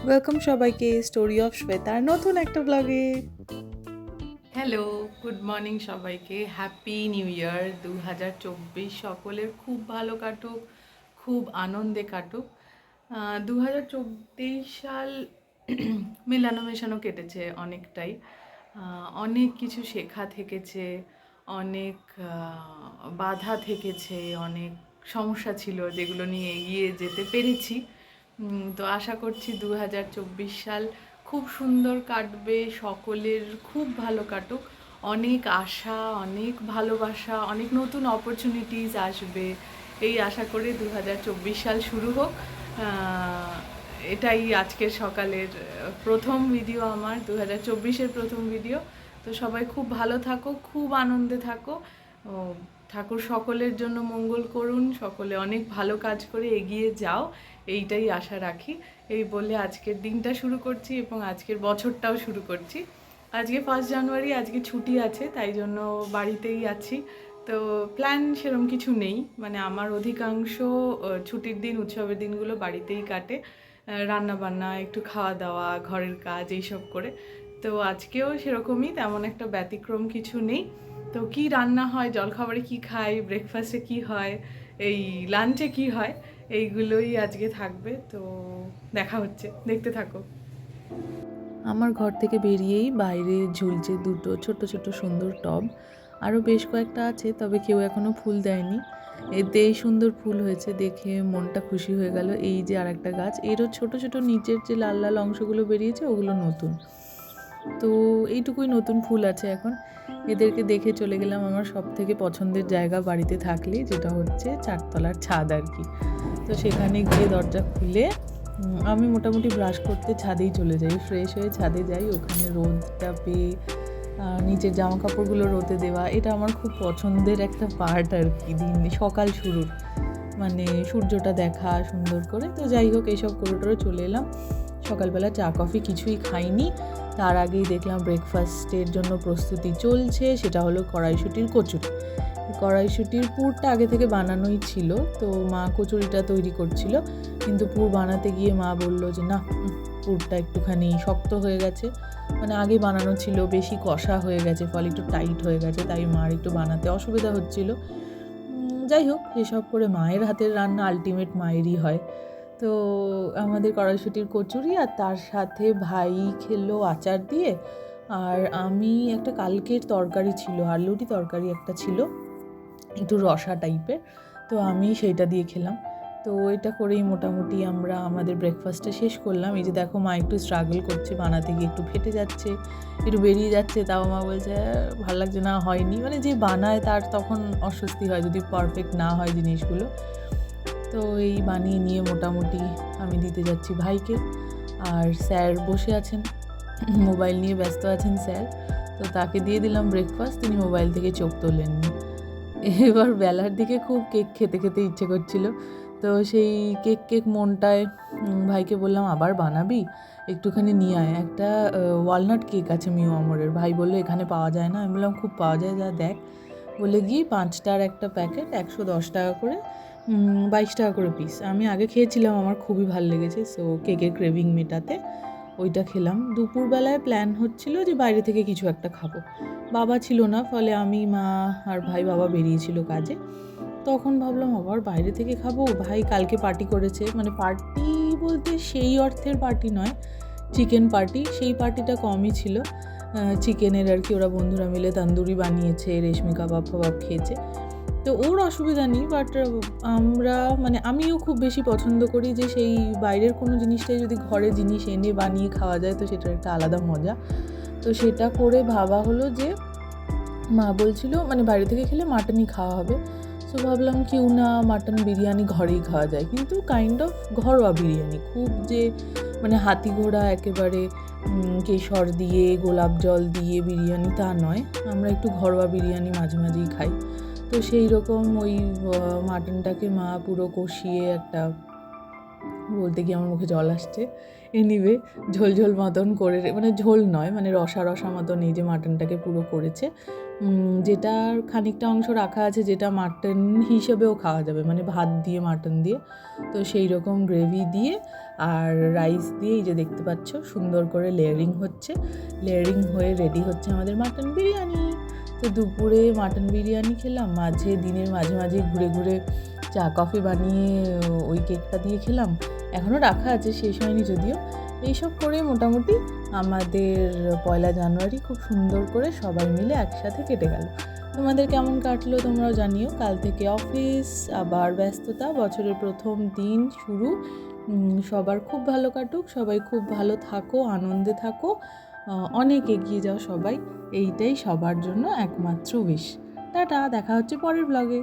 Welcome সবাইকে story of শ্বেতার নতুন একটা ব্লগে। হ্যালো, গুড মর্নিং সবাইকে। Happy new year 2024। সকলের খুব ভালো কাটুক, খুব আনন্দে কাটুক। 2024 সাল মেলানো মেশানো কেটেছে অনেকটাই। অনেক কিছু শেখা থেকেছে, অনেক বাধা থেকেছে, অনেক সমস্যা ছিল যেগুলো নিয়ে এগিয়ে যেতে পেরেছি। তো আশা করছি 2024 সাল খুব সুন্দর কাটবে, সকলের খুব ভালো কাটুক। অনেক আশা, অনেক ভালোবাসা, অনেক নতুন অপরচুনিটিস আসবে এই আশা করে 2024 সাল শুরু হোক। এটাই আজকের সকালের প্রথম ভিডিও, আমার 2024-এর প্রথম ভিডিও। তো সবাই খুব ভালো থাকো, খুব আনন্দে থাকো। ও, ঠাকুর সকলের জন্য মঙ্গল করুন, সকলে অনেক ভালো কাজ করে এগিয়ে যাও, এইটাই আশা রাখি। এই বলে আজকের দিনটা শুরু করছি এবং আজকের বছরটাও শুরু করছি। আজকে 1 জানুয়ারি, আজকে ছুটি আছে, তাই জন্য বাড়িতেই আছি। তো প্ল্যান সেরকম কিছু নেই, মানে আমার অধিকাংশ ছুটির দিন, উৎসবের দিনগুলো বাড়িতেই কাটে। রান্না বান্না, একটু খাওয়া দাওয়া, ঘরের কাজ, এইসব করে। তো আজকেও সেরকমই, তেমন একটা ব্যতিক্রম কিছু নেই। তো কি রান্না হয়, জলখাবারে কি খাই, ব্রেকফাস্টে কি হয়, এই লাঞ্চে কি হয়, এইগুলোই আজকে থাকবে। তো দেখা হচ্ছে, দেখতে থাকো। আমার ঘর থেকে বেরিয়েই বাইরে ঝুলছে দুটো ছোট ছোট সুন্দর টব। আরও বেশ কয়েকটা আছে, তবে কেউ এখনও ফুল দেয়নি। এতে এই সুন্দর ফুল হয়েছে দেখে মনটা খুশি হয়ে গেল। এই যে আর একটা গাছ, এরও ছোট ছোট নিচের যে লাল লাল অংশগুলো বেরিয়েছে ওগুলো নতুন। তো এইটুকুই নতুন ফুল আছে এখন। এদেরকে দেখে চলে গেলাম আমার সব থেকে পছন্দের জায়গা বাড়িতে থাকলে, যেটা হচ্ছে চারতলার ছাদ আর কি। তো সেখানে গিয়ে দরজা খুলে আমি মোটামুটি ব্রাশ করতে ছাদেই চলে যাই, ফ্রেশ হয়ে ছাদে যাই। ওখানে রোদটা পেয়ে নিচের জামা কাপড়গুলো রোদে দেওয়া, এটা আমার খুব পছন্দের একটা পার্ট আর কি, দিন সকাল শুরুর, মানে সূর্যটা দেখা সুন্দর করে। তো যাই হোক, এইসব করে টোরে চলে এলাম। সকালবেলা চা কফি কিছুই খাইনি, তার আগেই দেখলাম ব্রেকফাস্টের জন্য প্রস্তুতি চলছে। সেটা হলো কড়াইশুঁটির কচুরি। কড়াইশুঁটির পুরটা আগে থেকে বানানোই ছিল, তো মা কচুরিটা তৈরি করছিল। কিন্তু পুর বানাতে গিয়ে মা বলল যে না, পুরটা একটুখানি শক্ত হয়ে গেছে, মানে আগে বানানো ছিল, বেশি কষা হয়ে গেছে, ফলে একটু টাইট হয়ে গেছে, তাই মার একটু বানাতে অসুবিধা হচ্ছিল। যাই হোক, এসব করে মায়ের হাতের রান্না আলটিমেট মায়েরই হয়। তো আমাদের কড়াইশুঁটির কচুরি, আর তার সাথে ভাই খেলো আচার দিয়ে। আর আমি একটা কালকের তরকারি ছিল, আলুটি তরকারি একটা ছিল, একটু রসা টাইপের, তো আমি সেইটা দিয়ে খেলাম। তো এটা করেই মোটামুটি আমরা আমাদের ব্রেকফাস্টটা শেষ করলাম। এই যে দেখো, মা একটু স্ট্রাগল করছে, বানাতে গিয়ে একটু ফেটে যাচ্ছে, একটু বেরিয়ে যাচ্ছে, তাও মা বলছে ভালো লাগছে না, হয়নি। মানে যে বানায় তার তখন অস্বস্তি হয় যদি পারফেক্ট না হয় জিনিসগুলো। তো এই বানিয়ে নিয়ে মোটামুটি আমি দিতে যাচ্ছি ভাইকে। আর স্যার বসে আছেন, মোবাইল নিয়ে ব্যস্ত আছেন স্যার। তো তাকে দিয়ে দিলাম ব্রেকফাস্ট, তিনি মোবাইল থেকে চোখ তোলেননি। এবার বেলার দিকে খুব কেক খেতে খেতে ইচ্ছে করছিল, তো সেই কেক কেক মনটায় ভাইকে বললাম আবার বানাবি, একটুখানি নিয়ে আয়। একটা ওয়ালনাট কেক আছে মিও আমরের, ভাই বললো এখানে পাওয়া যায় না। আমি বললাম খুব পাওয়া যায়, যা দেখ। বলে গিয়ে 5টার একটা প্যাকেট, 110 টাকা করে, 22 টাকা করে পিস। আমি আগে খেয়েছিলাম, আমার খুবই ভালো লেগেছে, সো কেকের ক্রেভিং মেটাতে ওইটা খেলাম। দুপুরবেলায় প্ল্যান হচ্ছিল যে বাইরে থেকে কিছু একটা খাবো। বাবা ছিল না, ফলে আমি, মা আর ভাই, বাবা বেরিয়েছিল কাজে। তখন ভাবলাম আবার বাইরে থেকে খাবো। ভাই কালকে পার্টি করেছে, মানে পার্টি বলতে সেই অর্থের পার্টি নয়, চিকেন পার্টি। সেই পার্টিটা কমই ছিল, চিকেনের আর কি। ওরা বন্ধুরা মিলে তন্দুরি বানিয়েছে, রেশমি কাবাব ফাবাব খেয়েছে। তো ওর অসুবিধা নেই, বাট আমরা, মানে আমিও খুব বেশি পছন্দ করি যে সেই বাইরের কোনো জিনিসটাই যদি ঘরে জিনিস এনে বানিয়ে খাওয়া যায়, তো সেটার একটা আলাদা মজা। তো সেটা করে ভাবা হলো যে, মা বলছিল মানে বাইরে থেকে খেলে মাটনই খাওয়া হবে। সো ভাবলাম কিউ না মাটন বিরিয়ানি ঘরেই খাওয়া যায়, কিন্তু কাইন্ড অফ ঘরোয়া বিরিয়ানি, খুব যে মানে হাতি ঘোড়া একেবারে কেশর দিয়ে গোলাপ জল দিয়ে বিরিয়ানি তা নয়। আমরা একটু ঘরোয়া বিরিয়ানি মাঝে মাঝেই খাই। তো সেই রকম ওই মাটনটাকে মা পুরো কষিয়ে একটা বলতে গিয়ে আমার মুখে জল আসছে। এনিওয়ে ঝোল ঝোল মতন করে, মানে ঝোল নয়, মানে রসা রসা মতন এই যে মাটনটাকে পুরো করেছে। যেটার খানিকটা অংশ রাখা আছে যেটা মাটন হিসেবেও খাওয়া যাবে, মানে ভাত দিয়ে মাটন দিয়ে। তো সেই রকম গ্রেভি দিয়ে আর রাইস দিয়ে এই যে দেখতে পাচ্ছ সুন্দর করে লেয়ারিং হচ্ছে। লেয়ারিং হয়ে রেডি হচ্ছে আমাদের মাটন বিরিয়ানি। তো দুপুরে মাটন বিরিয়ানি খেলাম, দিনের মাঝে মাঝে ঘুরে ঘুরে চা কফি বানিয়ে ওই কেকটা দিয়ে খেলাম, এখনও রাখা আছে, শেষ হয়নি যদিও। এইসব করে মোটামুটি আমাদের 1 জানুয়ারি খুব সুন্দর করে সবাই মিলে একসাথে কেটে গেল। তোমাদের কেমন কাটলো তোমরাও জানিও। কাল থেকে অফিস, আবার ব্যস্ততা, বছরের প্রথম দিন শুরু। সবার খুব ভালো কাটুক, সবাই খুব ভালো থাকো, আনন্দে থাকো, অনেক এগিয়ে যাও সবাই, এইটাই সবার জন্য একমাত্র উইশ। টাটা, দেখা হচ্ছে পরের ব্লগে।